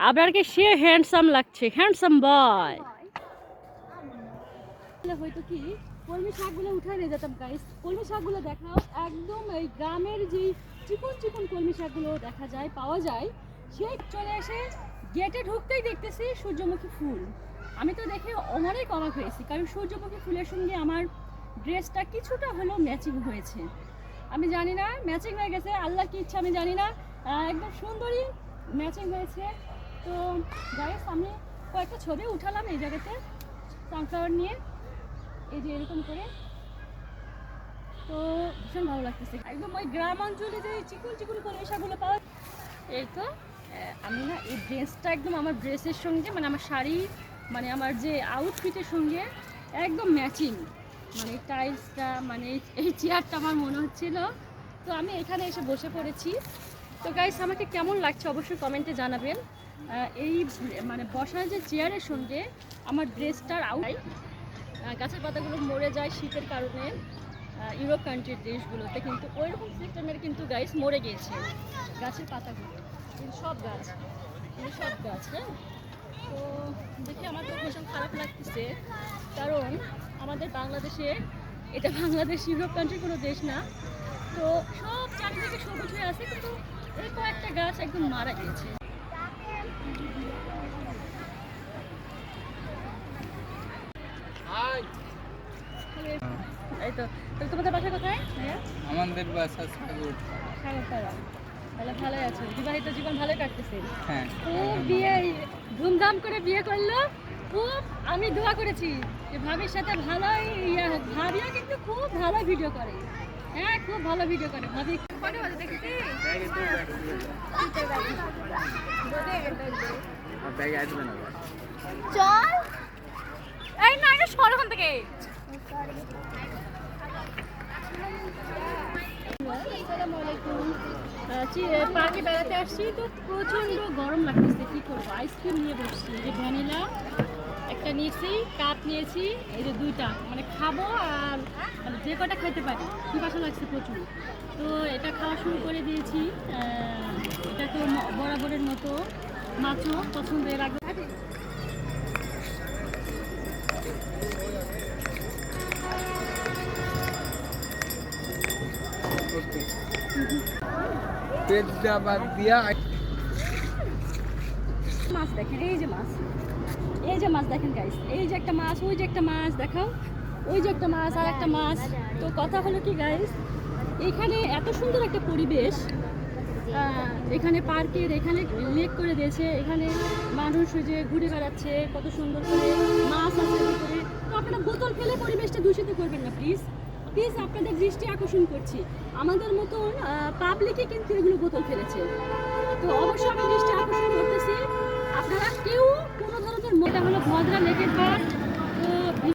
আবরারকে সে handsome লাগছে, handsome boy. হয়তো কি কলমি শাকগুলো উঠায় নিয়ে যেতাম গাইস। কলমি শাকগুলো দেখাও, একদম এই গ্রামের যে চিকন চিকন কলমি শাকগুলো দেখা যায়, পাওয়া যায়, সেই চলে এসে গেটে ঢুকতেই দেখতেছি সূর্যমুখী ফুল। আমি তো দেখে অনেক অবাক হয়েছি, কারণ সূর্যমুখী ফুলের সঙ্গে আমার ড্রেসটা কিছুটা হলেও ম্যাচিং হয়েছে। আমি জানি না ম্যাচিং হয়ে গেছে, আল্লাহ কি ইচ্ছা আমি জানি না, একদম সুন্দরই ম্যাচিং হয়েছে। তো গাইস আমি কয়েকটা ছবি উঠালাম এই জায়গাতে সানফ্লাওয়ার নিয়ে, এই যে এরকম করে। তো ভীষণ ভালো লাগতেছে, একদম ওই গ্রাম অঞ্চলে যে চিকুন চিকুন কলমিশাগুলো পাওয়া। এই তো আমি না এই ড্রেসটা একদম আমার ড্রেসের সঙ্গে, মানে আমার শাড়ি, মানে আমার যে আউটফিটের সঙ্গে একদম ম্যাচিং। মানে টাইলসটা, মানে এই চেয়ারটা আমার মনে হচ্ছিল। তো আমি এখানে এসে বসে পড়েছি। তো গাইস আমাকে কেমন লাগছে অবশ্যই কমেন্টে জানাবেন। এই মানে বসার যে চেয়ারের সঙ্গে আমার ড্রেসটার গাছের পাতাগুলো মরে যায় শীতের কারণে ইউরোপ কান্ট্রির দেশগুলোতে, কিন্তু ওইরকম সিস্টেমের কিন্তু গাইস মরে গিয়েছে গাছের পাতাগুলো, কিন্তু সব গাছ, হ্যাঁ। তো দেখে আমার তো ভীষণ খারাপ লাগতেছে, কারণ আমাদের বাংলাদেশে, এটা বাংলাদেশ ইউরোপ কান্ট্রির কোনো দেশ না। তো সব চারিদিকে সবুজ হয়ে আছে, কিন্তু এই কয়েকটা গাছ একদম মারা গিয়েছে। এই তো তোমাদের বাসা কোথায়? আমাদের বাসা সাগরপাড়া। তাহলে ভালোই আছে, বিবাহিত জীবন ভালোই কাটতেছে। হ্যাঁ, খুব বিয়ে ধুমধাম করে বিয়ে করলো। খুব আমি দোয়া করেছি যে ভাবির সাথে ভালোই ভাবিও কিন্তু খুব ভালো ভিডিও করে। হ্যাঁ, খুব ভালো ভিডিও করে ভাবি। চল এই না, এটা সর ওখান থেকে। পার্কে বেড়াতে আসছি, তো প্রচণ্ড গরম লাগতেছে, কী করবো, আইসক্রিম নিয়ে বসছি। যে ভ্যানিলা একটা নিয়েছি, কাপ নিয়েছি, এই যে দুইটা, মানে খাবো আর মানে যে কটা খেতে পারি, পিপাসা লাগছে প্রচুর। তো এটা খাওয়া শুরু করে দিয়েছি। এটা তো বরাবরের মতো মাছও পছন্দের আগে। মাছ দেখেন, এই যে মাছ, এই যে মাছ দেখেন গাইস, এই যে একটা মাছ, ওই যে একটা মাছ দেখাও, ওই যে একটা মাছ আর একটা মাছ। তো কথা হলো কি গাইস, এখানে এত সুন্দর একটা পরিবেশ, এখানে পার্কের এখানে লেক করে দিয়েছে, এখানে মানুষ ওই যে ঘুরে বেড়াচ্ছে কত সুন্দর করে, মাছ আছে ভিতরে। তো আপনারা বোতল ফেলে পরিবেশটা দূষিত করবেন না প্লিজ, প্লিজ, আপনাদের দৃষ্টি আকর্ষণ করছি। আমাদের মতন পাবলিকই কিন্তু এগুলো বোতল ফেলেছে।